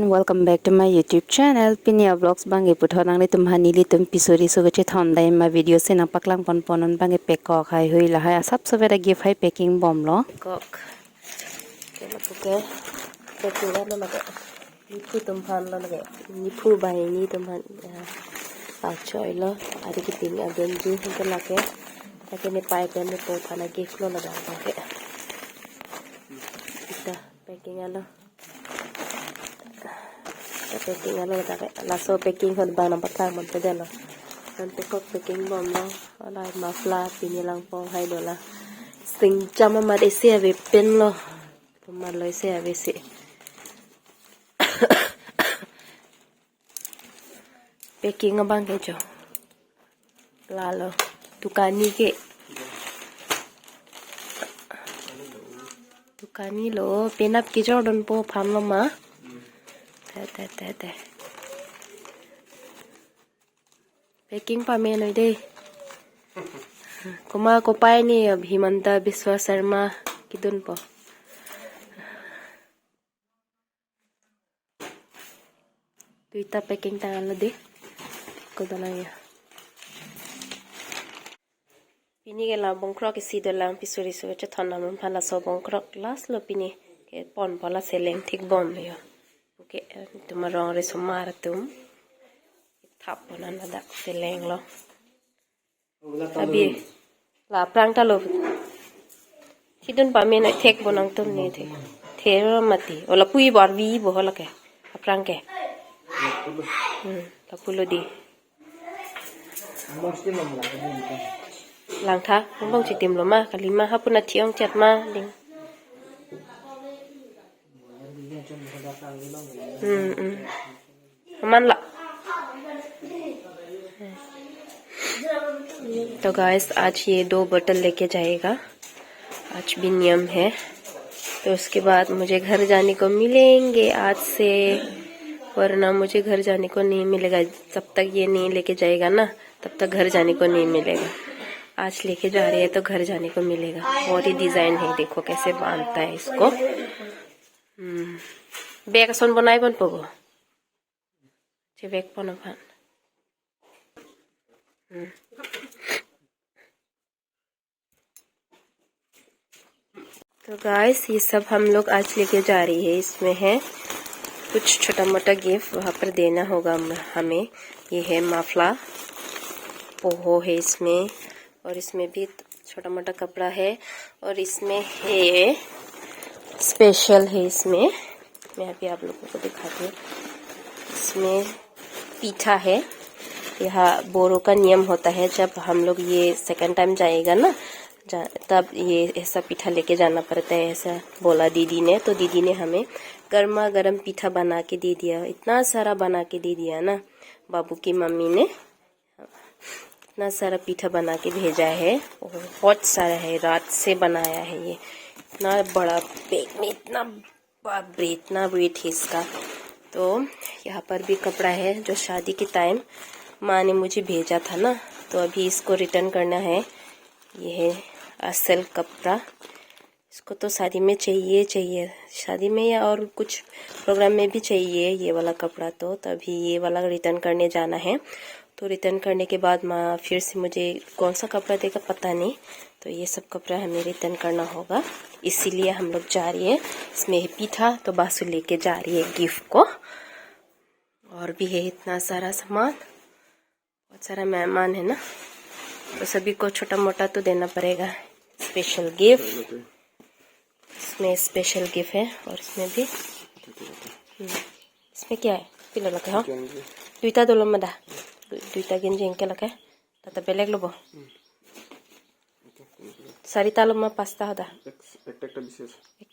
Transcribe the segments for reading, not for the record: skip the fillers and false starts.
everyone, welcome back to my YouTube channel. Pinia vlogs bangi puthonang Netum Hanili tum PESO RESO Kachethon dai ma video se nang paklang ponon bangi pekko khai hui la hai sab severa gift hai packing bomb lo kok kela puke pekura lo lage ni phu tum phan lo lage ni phu bai ni tum han pa choi lo adi ki tin agen ju hin ka lage take ne pai pen ne po phana gift lo laga ke ita packing alo packing alo take laso packing hon ba nam paklang mon pe delo dan pekok packing bom lo alai mafla pini lang po hai do la sing chama ma de se ve pen lo ma loi se ave se packing abang ke jo lalo tukani lo penap ki jordan po pham lo ma te packing pa me noi de kuma ko pai ni Himanta Biswa Sharma kidun po tuita packing tangan lo de ko dalang ya pini ke la bongkrok ke si dolang PESO RESO Kachethon nam phala so bongkrok las lo pini ke pon pala seleng thik bom yo oke tumarong reso mar tum thap bonan da seleng lo abi la prang ta lo thidun pa me na thek bonang tum ni thero mati ola pui bor vi bo hola ke prang ke ta pulo di lang tha bong chi tim lo ma kalima hapuna thiong chat ma ding man la तो guys आज ये 2 बोतल लेके जाएगा आज भी नियम है तो उसके बाद मुझे घर जाने को मिलेंगे आज से वरना मुझे घर जाने को नहीं मिलेगा जब तक ये नहीं लेके जाएगा ना तब तक घर जाने को नहीं मिलेगा आज लेके जा रही है तो घर जाने को मिलेगा बहुत ही डिजाइन है देखो कैसे बांधता है इसको बैग सोन बनाई बन पगो जे बैग पन फान तो गाइस ये सब हम लोग आज लेके जा रही है इसमें है कुछ छोटा मोटा गिफ्ट वहाँ पर देना होगा हमें ये है माफला पोहो है इसमें और इसमें भी छोटा मोटा कपड़ा है और इसमें है स्पेशल है इसमें मैं अभी आप लोगों को दिखाती हूँ इसमें पीठा है यहाँ बोरो का नियम होता है जब हम लोग ये सेकंड टाइम जाएगा ना तब ये ऐसा पीठा लेके जाना पड़ता है ऐसा बोला दीदी ने तो दीदी ने हमें गर्मा गर्म पीठा बना के दे दिया इतना सारा बना के दे दिया ना बाबू की मम्मी ने इतना सारा पीठा बना के भेजा है बहुत सारा है रात से बनाया है ये इतना बड़ा बैग में इतना वेट है इसका तो यहाँ पर भी कपड़ा है जो शादी के टाइम माँ ने मुझे भेजा था ना तो अभी इसको रिटर्न करना है ये है असल कपड़ा इसको तो शादी में चाहिए शादी में या और कुछ प्रोग्राम में भी चाहिए ये वाला कपड़ा तो तभी ये वाला रिटर्न करने जाना है तो रिटर्न करने के बाद माँ फिर से मुझे कौन सा कपड़ा देगा पता नहीं तो ये सब कपड़ा हमें रिटर्न करना होगा इसीलिए हम लोग जा रही है इसमें है पीठा तो बासु लेके जा रही है गिफ्ट को और भी है इतना सारा सामान बहुत सारा मेहमान है ना तो सभी को छोटा मोटा तो देना पड़ेगा स्पेशल गिफ्ट इसमें स्पेशल गिफ्ट है और इसमें भी इसमें क्या है पिलो लगे हाँ दुईटा दोलो मदा दुईटा गेंजी इनके लगे तब बेलेग लोबो চাৰিটা লমা পাঁচটা হদা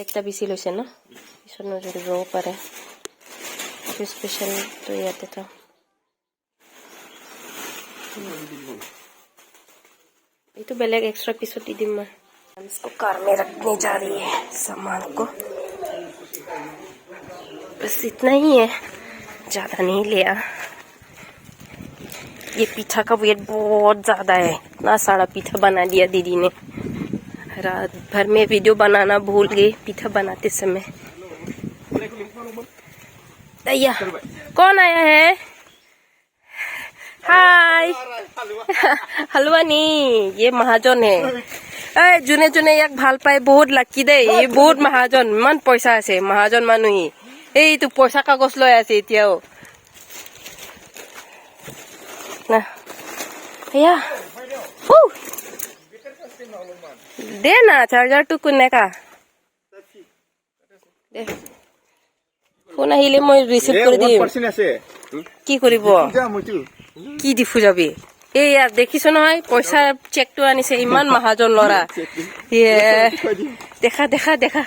একটা বেশি লৈছে ন পিছত যদি ৰব পাৰে স্পেশাল তো ইয়াতে তো ये तो बेलेग एक्स्ट्रा पीस होती दिन में इसको कार में रखने जा रही है सामान को बस इतना ही है ज्यादा नहीं लिया ये पीठा का वेट बहुत ज्यादा है इतना सारा पीठा बना दिया दीदी ने रात भर में वीडियो बनाना भूल गई पीठा बनाते समय दैया कौन आया है हाय हलवा नहीं ये महाजन है ए जुने जुने याक ভাল পায় বহুত লাকি দে এই বহুত महाजन মান পয়সা আছে महाजन মানুহি এই তো পয়সা কাগজ লৈ আছে এতিয়াও না भैया दे ना चार्जर टू कोने का दे फोन আহিলে মই ৰিসিভ কৰি দিম কি কৰিব কি দিফু যাবি এই यार দেখিছো নহয় পয়সা চেকটো আনিছে ইমান महाजन লৰা দেখা দেখা দেখা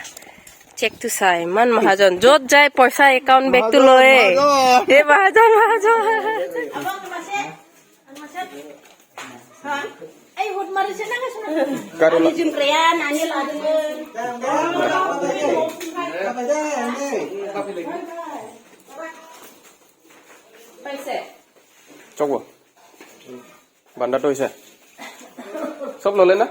চেকটো চাই ইমান महाजन যত যায় পয়সা একাউন্ট বেগটো লয় এই महाजन ay hud marisya na kasi ani jum krean ani ladun paise chokbo banda to hoise sob lole na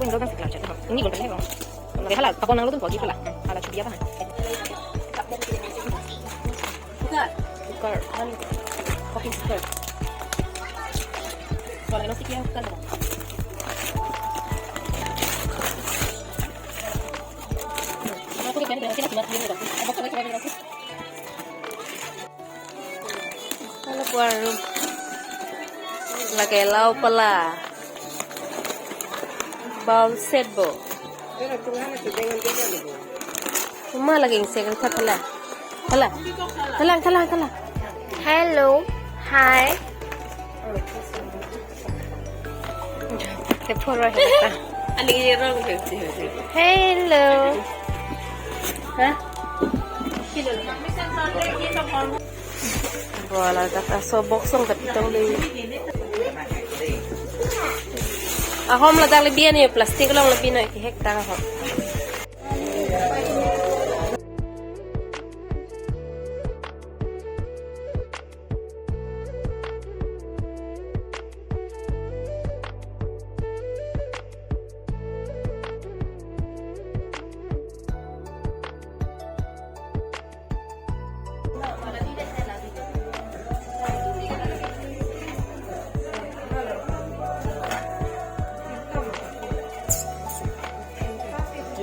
Pwede rogan sa klacha. Ini gon pala. Nang hala, kapon nang lutong pogi pala. Hala chubiya pa. Cooker. Cooking cooker. Wala na sikiya cooker. Aku ni kan berarti nak mati ni dah. Apa kau nak buat? Kalau baru lagi lau pala. Bowl set bo. Cuma lagi insek kan pala. Pala. Kala. Hello. Hi. Tepora heta. Ani rong heti. Hello. Hah? Wala kata sobok song tapi tong deui. Ahom la dali biya ni plastik long lebih no ki hek tang ahom.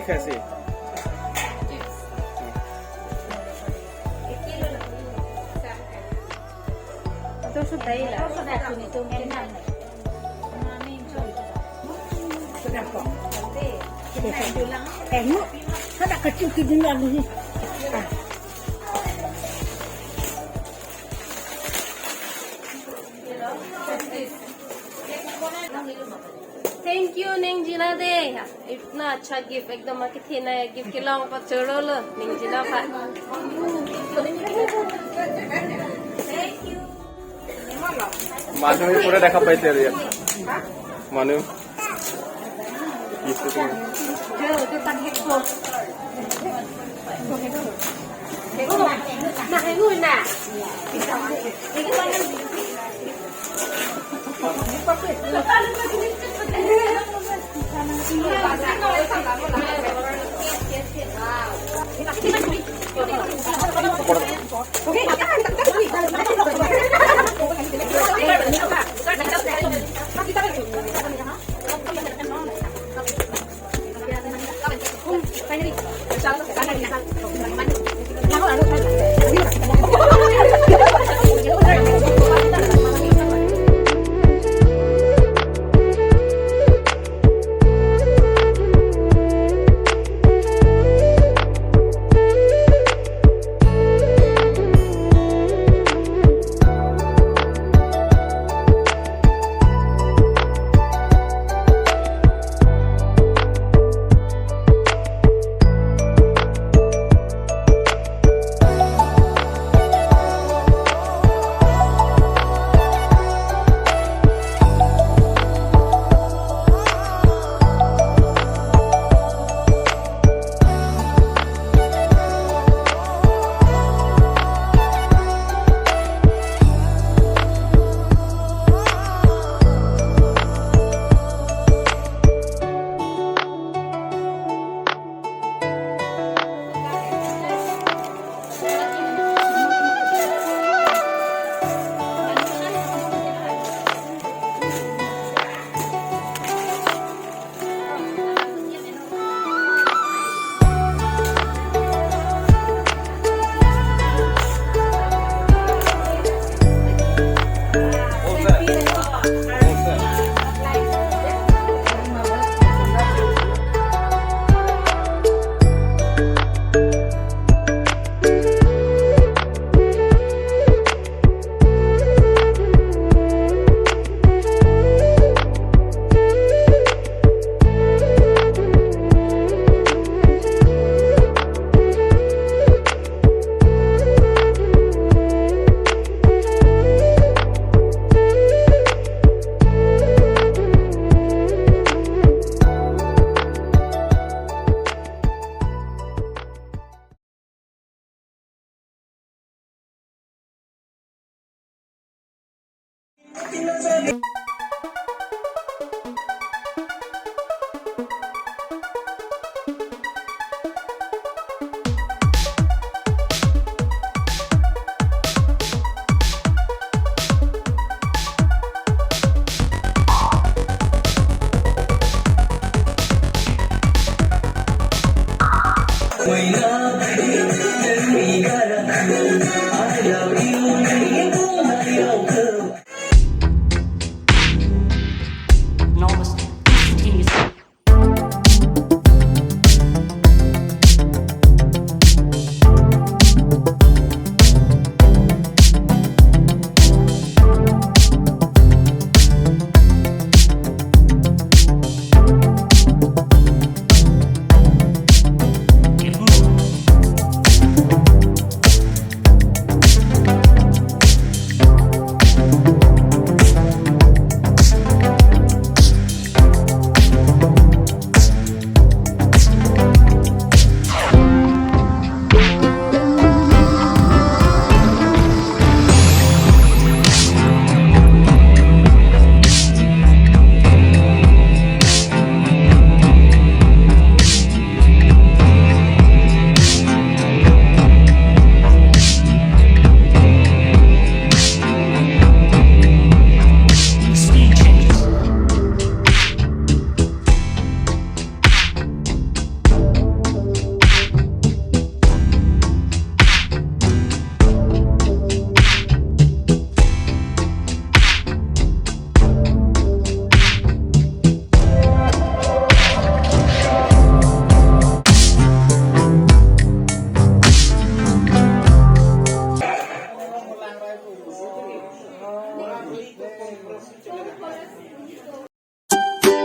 कैसे तो सुधाई ला Ada kecil kecil lagi. Thank you Ning Jina de. इतना अच्छा gift एकदम आके थे ना gift के लाऊं पर चढ़ो लो Ning Jina पा. মানুহ পুরো দেখা পাইছে আর মানুহ গিফট তো Nah, ini na.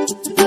है।